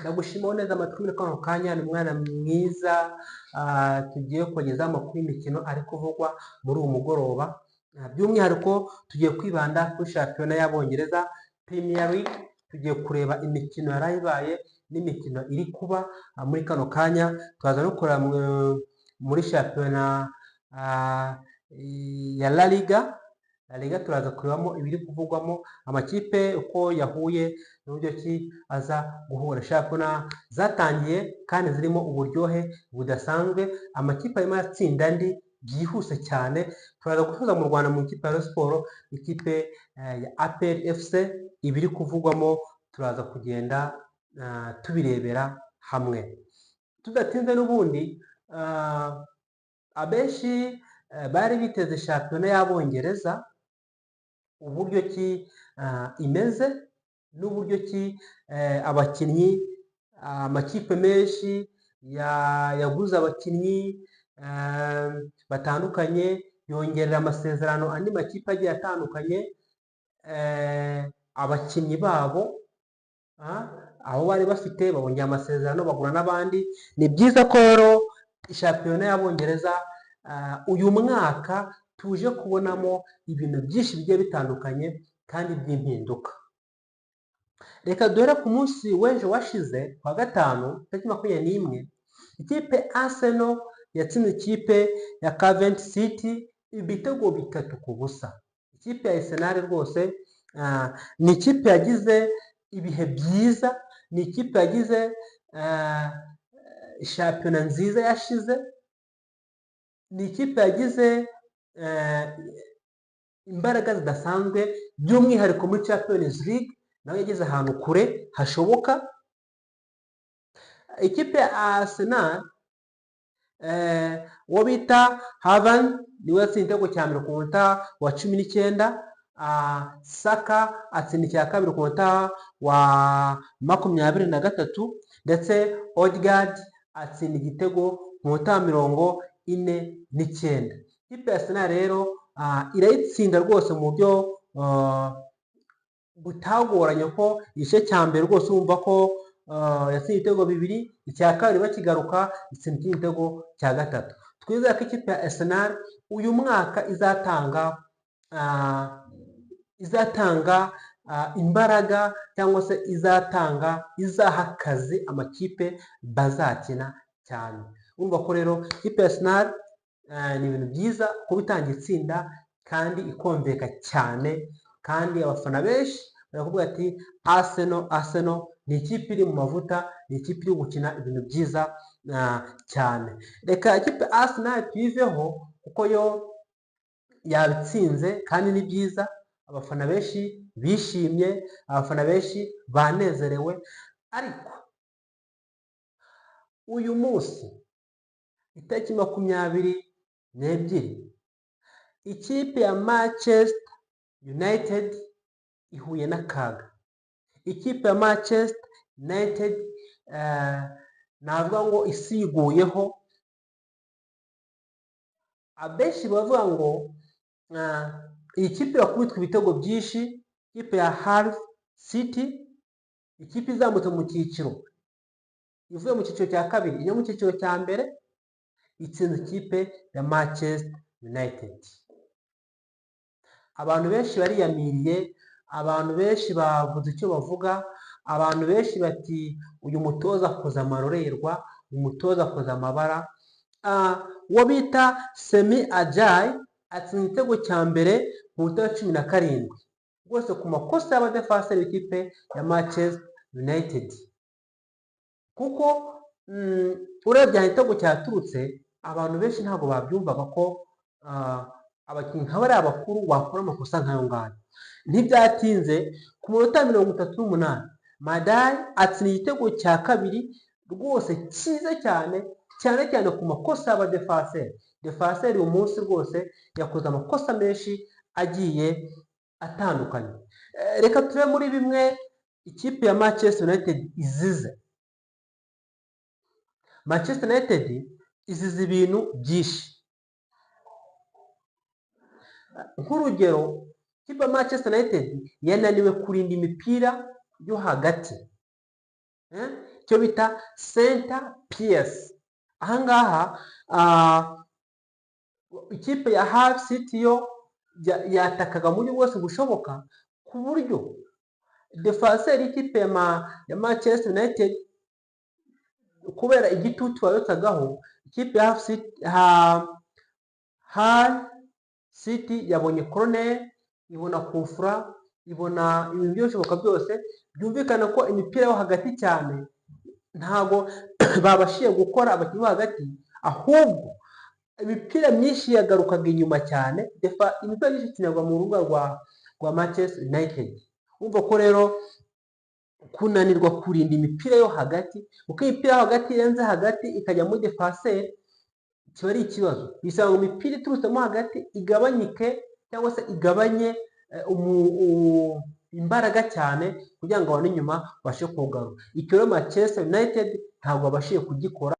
Ndagushima neza amatwi muri kano kanya, ni umwana mwiza tugiye kugezaho amakuru y'imikino ari kuvugwa muri uyu mugoroba. By'umwihariko tugiye kwibanda kuri shampiyona y'Abongereza Premier League. Tugiye kureba imikino yarayibaye n'imikino iri kuba muri kano kanya. Turaza no kureba muri shampiyona ya La Liga turaza kurebamo ibiri kuvugwamo, amakipe uko yahuye n'uburyo ki aza guhura. Shampiyona zatangiye kandi zirimo uburyohe budasanzwe, amakipe arimo atsinda andi byihuse cyane. Turaza guhuza mu Rwanda mu ikipe ya Rayon Sports, ikipe ya APR FC, ibiri kuvugwamo turaza kugenda tubirebera hamwe. Tudatinze n'ubundi, abenshi bari biteze shampiyona y'Abongereza uburyo ki imeze n'uburyo ki abakinnyi, amakipe menshi yaguze abakinnyi batandukanye, yongerera amasezerano andi makipe agiye atandukanye abakinnyi babo, aho bari bafite babongera amasezerano bagura n'abandi. Ni byiza ko rero shampiyona y'Abongereza uyu mwaka tuje kubonamo ibintu byinshi bigiye bitandukanye kandi by'impinduka. Reka duhere ku munsi w'ejo washize kwa gatanu tariki 21, ikipe Arsenal yatsinze ikipe ya Coventry City ibitego 3-0. Ikipe ya Arsenal rwose ni ikipe yagize ibihe byiza, ni ikipe yagize shampiyona nziza yashize, ni ikipe yagize imbaraga zidasanzwe, by'umwihariko muri Champions League nawe yageze ahantu kure hashoboka. Ikipe ya Arsenal uwo bita Havertz niwe yatsinze igitego cya mbere ku munota wa 19, Saka atsinda icya kabiri ku munota wa 23, ndetse Odegaard atsinda igitego ku munota wa 49. Ikipe ya Arsenal rero irayitsinda rwose mu buryo butagoranye, ko igice cya mbere rwose wumva ko yatsinze ibitego 2, icya kabiri bakigaruka itsinda igitego cya gatatu. Twizera ko ikipe ya Arsenal uyu mwaka izatanga imbaraga, cyangwa se izaha akazi amakipe bazakina cyane. Urumva ko rero ikipe ya Arsenal ni ibintu byiza kuba itangiye itsinda kandi ikumvika cyane, kandi abafana benshi baravuga ati Arsenal ni ikipe iri mu mavuta, ni ikipe iri gukina ibintu byiza cyane. Reka ikipe Arsenal tuyiveho kuko yo yabitsinze kandi ni byiza, abafana benshi bishimye, abafana benshi banezerewe. Ariko uyu munsi itariki 22, ikipe ya Manchester United ihuye n'akaga. Ikipe ya Manchester United navuga ngo isiguyeho. Abenshi bavuga ngo iyi kipe yakubitwa ibitego byinshi, ikipe ya Hull City, ikipe izamutse mu cyiciro, ivuye mu cyiciro cya kabiri ijya mu cyiciro cya mbere, itsinze ikipe ya Manchester United. Abantu benshi bariyamiriye, abantu benshi bavuze icyo bavuga, abantu benshi bati uyu mutoza akoze amarorerwa, uyu mutoza akoze amabara. Uwo bita Semi Ajayi atsinze igitego cya mbere mu minota 17, rwose ku makosa y'abadefenseri b'ikipe ya Manchester United. Kuko urebye igitego cyaturutse, abantu benshi ntabwo babyumvaga ko abakinnyi nk'abariya bakuru bakora amakosa nk'ayo ngayo. Ntibyatinze ku minota 38, Madai atsinda igitego cya kabiri rwose cyiza cyane cyane ku makosa y'abadefenseri. Defenseri uyu munsi rwose yakoze amakosa menshi agiye atandukanye. Reka turebe muri bimwe ikipe ya Manchester United izize. Manchester United izize ibintu byinshi. Nk'urugero, ikipe ya Manchester United yananiwe kurinda imipira yo hagati. icyo bita center piece. Ahangaha ikipe ya Hull City yo yatakaga mu buryo bwose bushoboka, ku buryo defenseur y'ikipe ya Manchester United kubera igitutu bayotsagaho, ikipe ya Hull City yabonye corner, ibona kufura, ibona ibintu byoshoboka byose. Byumvikana ko imipira yo hagati cyane ntago babashiye gukora abakinnyi bo hagati, ahubwo imipira myinshi yagarukaga inyuma cyane. Imipira myinshi ikinirwa mu rubuga rwa Manchester United. Umva ko rero kunanirwa kurinda imipira yo hagati, kuko imipira yo hagati irenze hagati ikajya muri defenseur kiba ari ikibazo. Bisaba ngo imipira iturutsemo hagati igabanyike cyangwa se igabanye imbaraga cyane kugira ngo abantu inyuma bashe kugarura. Icyo rero Manchester United ntabwo babashiye kugikora.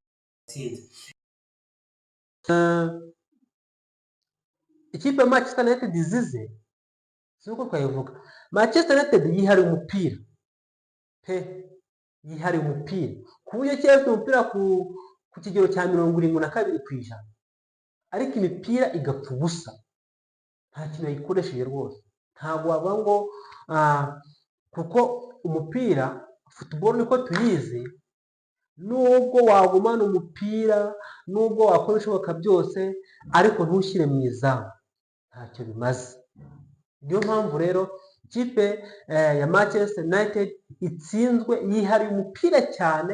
Ikipe ya Manchester United izize siko twayivuga. Manchester United yihariye umupira yihariye umupira ku buryo cyose umupira ku kigero cya 72%, ariko imipira igapfa ubusa, nta kintu yayikoresheje rwose. Ntabwo wavuga ngo kuko umupira football niko tuyizi, nubwo wagumana umupira, nubwo wakora ibishoboka byose, ariko ntushyire mu izamu ntacyo bimaze. Niyo mpamvu rero ikipe ya Manchester United itsinzwe, yihariye umupira cyane,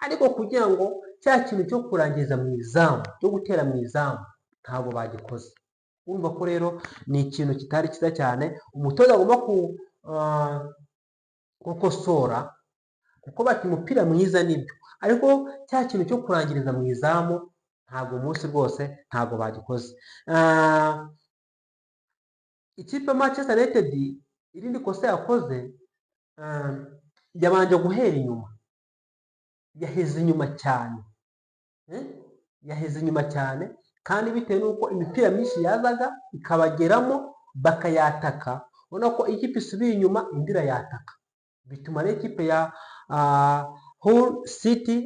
ariko kugira ngo cya kintu cyo kurangiza mu izamu, cyo gutera mu izamu, ntabwo bagikoze. Urumva ko rero ni ikintu kitari cyiza cyane umutoza agomba gukosora, kuko bati umupira mwiza nibyo, ariko cya kintu cyo kurangiriza mu izamu ntabwo umunsi rwose ntabwo bagikoze. Ikipe ya Manchester United irindi kosa yakoze, yabanje guhera inyuma, yaheze inyuma cyane, yaheze inyuma cyane, kandi bitewe n'uko imipira myinshi yazaga ikabageramo bakayataka, ubona ko ikipe isubiye inyuma indi irayataka, bituma rero ikipe ya Hull City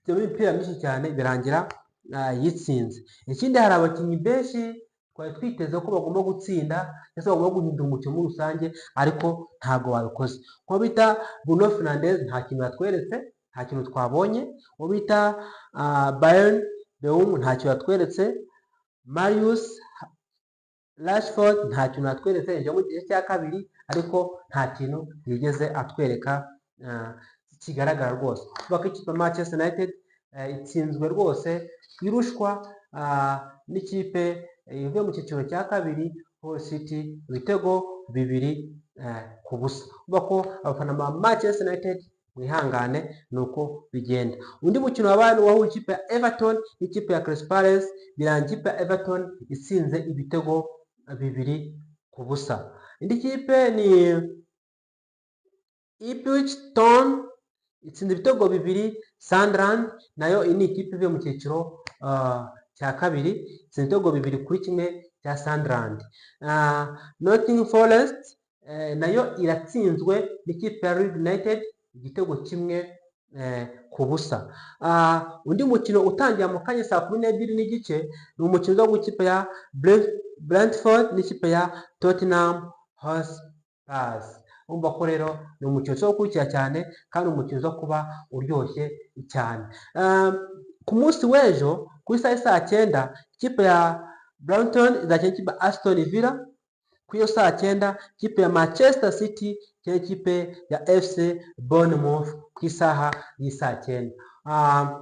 imipira myinshi cyane birangira yitsinze. Ikindi hari abakinnyi benshi twari twiteze ko bagomba gutsinda ndetse bagomba guhindura umukino muri rusange, ariko ntabwo babikoze. Nko bita Bruno Fernandes nta kintu yatweretse, nta kintu twabonye. Uwo bita Bayern Beum nta kintu yatweretse. Marius Rashford nta kintu yatweretse, yaje mu gice cya kabiri, ariko nta kintu yigeze atwereka kigaragara rwose. Kuko ikipe ya Manchester United itsinzwe rwose, irushwa n'ikipe ivuye mu cyiciro cya kabiri Hull City ibitego 2-0. Kuvuga ko abafana ba Manchester United mwihangane nuko bigenda. Undi mukino wabaye wahuje ikipe ya Everton n'ikipe ya Crystal Palace, birangiye ikipe ya Everton itsinze ibitego 2-0. Indi kipe ni Ipswich Town itsinze ibitego 2. Sunderland nayo ni ikipe ivuye mu cyiciro cya kabiri, itsinze ibitego 2-1 cya Sunderland. Nottingham Forest nayo iratsinzwe n'ikipe ya Leeds United igitego 1-0. Undi mukino utangira mu kanya saa 12:30 ni umukino wo ikipe ya Brentford n'ikipe ya Tottenham Hotspur. Umva ko rero ni umukino wo gukurikira cyane, kandi umukino zo kuba uryoshye cyane. Ku munsi w'ejo ku isaha saa 9 ikipe ya Brighton izakina ikipe ya Aston Villa. Ku iyo saa 9 ikipe ya Manchester City cyangwa ikipe ya FC Bournemouth ku isaha y'isaa 9.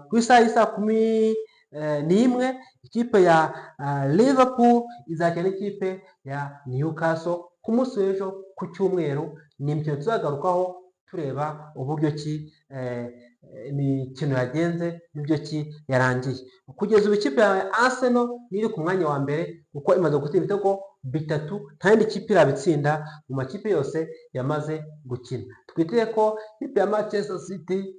Ku isaha y'isaa 11 ikipe ya Liverpool izakina ikipe ya Newcastle. Ku munsi w'ejo ku cyumweru ni imikino tuzagarukaho tureba uburyo ki imikino yagenze n'ibyo ki yarangiye. Kugeza ubu ikipe ya Arsenal iri ku mwanya wa mbere kuko imaze gutsinda ibitego 3, nta yindi kipe irabitsinda mu makipe yose yamaze gukina. Twitire ko ikipe ya Manchester City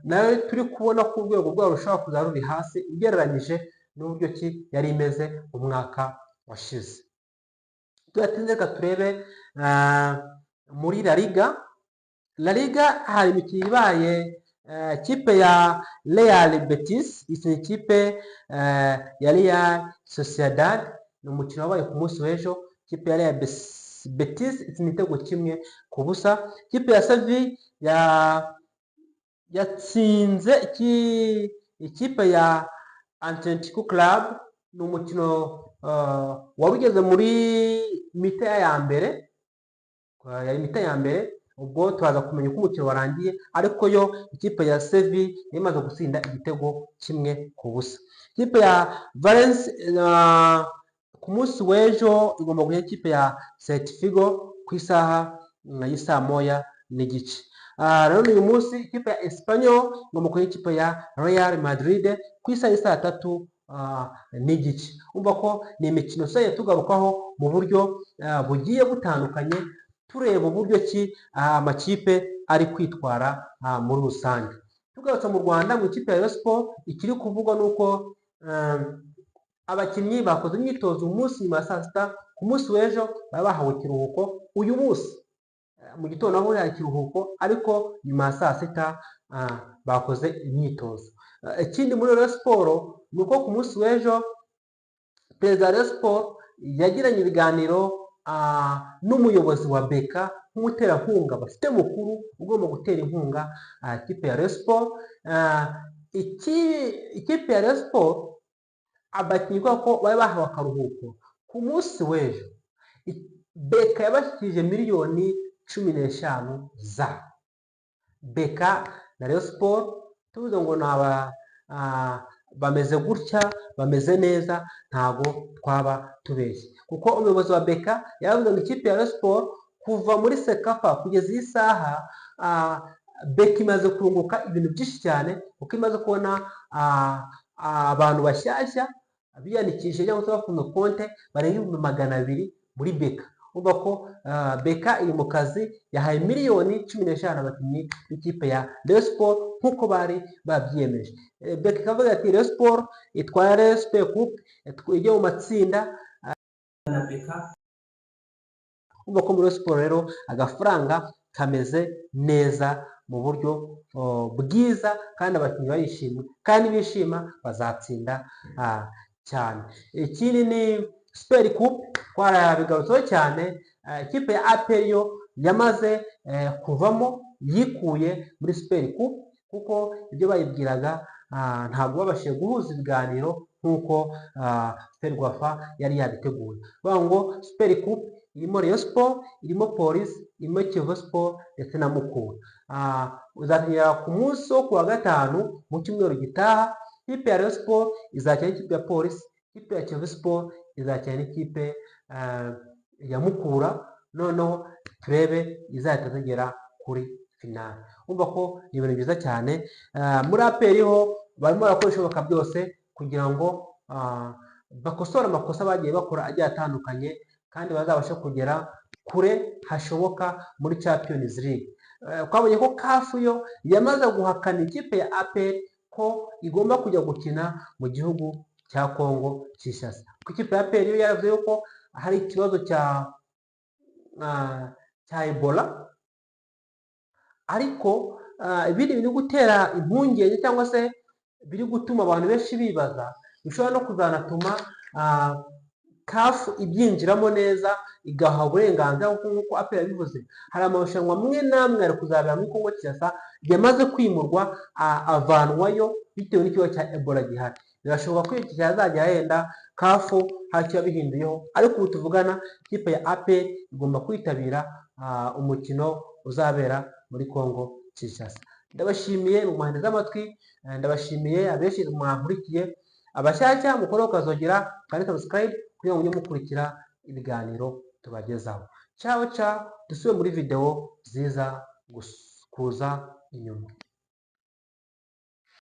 nayo turi kubona ko urwego rwabo rushobora kuza ruri hasi ugereranyije n'uburyo ki yari imeze mu mwaka washize. Tuyatinze reka turebe muri La Liga. La Liga hari imikino ibaye, ikipe ya Real Betis ni ikipe ya Real Sociedad, ni umukino wabaye ku munsi w'ejo. Ikipe ya Real Betis itsinda igitego 1-0. Ikipe ya Sevilla yatsinze ikipe ya Atletico Club, ni umukino wari ugeze muri mita ya mbere, yari mita ya mbere. Ubwo turaza kumenya uko umukino warangiye, ariko yo ikipe ya Sevilla imaze gutsinda igitego 1-0. Ikipe ya Valence ku munsi w'ejo igomba guhura ikipe ya Celta Vigo ku isaha y'isa moya n'igice. Rero uyu munsi ikipe ya Espanyol igomba guhura ikipe ya Real Madrid ku isaha y'isa 3 n'igice. Umva ko ni imikino tugarukaho mu buryo bugiye butandukanye, tureba uburyo ki amakipe ari kwitwara muri rusange. Tugarutse mu Rwanda, mu ikipe ya Rayon Sports ikiri kuvugwa nuko abakinnyi bakoze imyitozo umunsi nyuma ya saa sita. Ku munsi w'ejo baba bahawe ikiruhuko. Uyu munsi mu gitondo naho hari ikiruhuko, ariko nyuma ya saa sita bakoze imyitozo. Ikindi muri Rayon Sports ni uko ku munsi w'ejo perezida wa Rayon Sports yagiranye ibiganiro n'umuyobozi wa Beka nk'umuterankunga bafite mukuru ugomba gutera inkunga ikipe ya Rayon Sports. Ikipe ya Rayon Sports abakinnyi ko bari bahawe akaruhuko. Ku munsi w'ejo Beka yabashyikirije miliyoni 15 za Beka na Rayon Sports, tuvuze ngo bameze gutya, bameze neza, ntago twaba tubeshye, kuko umuyobozi wa Beka yavuze ngo ikipe ya Rayon Sports kuva muri Sekafa kugeza iyi saha Beka imaze kurunguka ibintu byinshi cyane, kuko imaze kubona abantu bashyashya biyandikishije cyangwa se bafunze konte barenga 200 muri Beka. Uvuga ko Beka iri mu kazi, yahaye miliyoni 15 abakinnyi b'ikipe ya Rayon Sports nk'uko bari babyiyemeje. Beka ikavuga ati Rayon Sports itware Super Coupe, ijye mu matsinda na Beka. Uvuga ko muri Rayon Sports rero agafaranga kameze neza mu buryo bwiza, kandi abakinnyi barishimye, kandi bishima bazatsinda cyane. Ikindi ni Super Coupe twarabigarutseho cyane. Ikipe ya APR yo yamaze kuvamo, yikuye muri Super Coupe, kuko ibyo bayibwiraga ntabwo babashije guhuza ibiganiro nk'uko Ferwafa yari yabiteguye. Bavuga ngo Super Coupe irimo Rayon Sports, irimo Police, irimo Kiyovu Sports ndetse na Mukura. Uzatangira ku munsi wo kuwa gatanu mu cyumweru gitaha. Ikipe ya Rayon Sports izakina n'ikipe ya Police, ikipe ya Kiyovu Sports izakina n'ikipe ya Mukura, noneho turebe izahita zigera kuri finale. Umva ko ni ibintu byiza cyane. Muri APR ho barimo barakoresha ibishoboka byose kugira ngo bakosore amakosa bagiye bakora agiye atandukanye, kandi bazabashe kugera kure hashoboka muri Champions League. Twabonye ko CAF yo yamaze guhakana ikipe ya APR ko igomba kujya gukina mu gihugu cya Congo Kinshasa. Ku ikipe ya APR yo yaravuze yuko hari ikibazo cya Ebola, ariko ibindi biri gutera impungenge cyangwa se biri gutuma abantu benshi bibaza, bishobora no kuzanatuma CAF ibyinjiramo neza, igaha uburenganzira nk'uko APR yabivuze. Hari amarushanwa amwe n'amwe ari kuzabera muri Congo Kinshasa yamaze kwimurwa avanwayo bitewe n'ikibazo cya Ebola gihari. Birashoboka ko iki cyazajya yenda CAF ntacyo yabihinduyeho, ariko ubu tuvugana ikipe ya APR igomba kwitabira umukino uzabera muri Congo Kinshasa. Ndabashimiye mu muhanda z'amatwi, ndabashimiye abenshi mwankurikiye. Abashyashya mukora ukazogera kandi subscribe kugira ngo mujye mukurikira ibiganiro tubagezaho. Ciao ciao, dusubire muri video ziza kuza inyuma.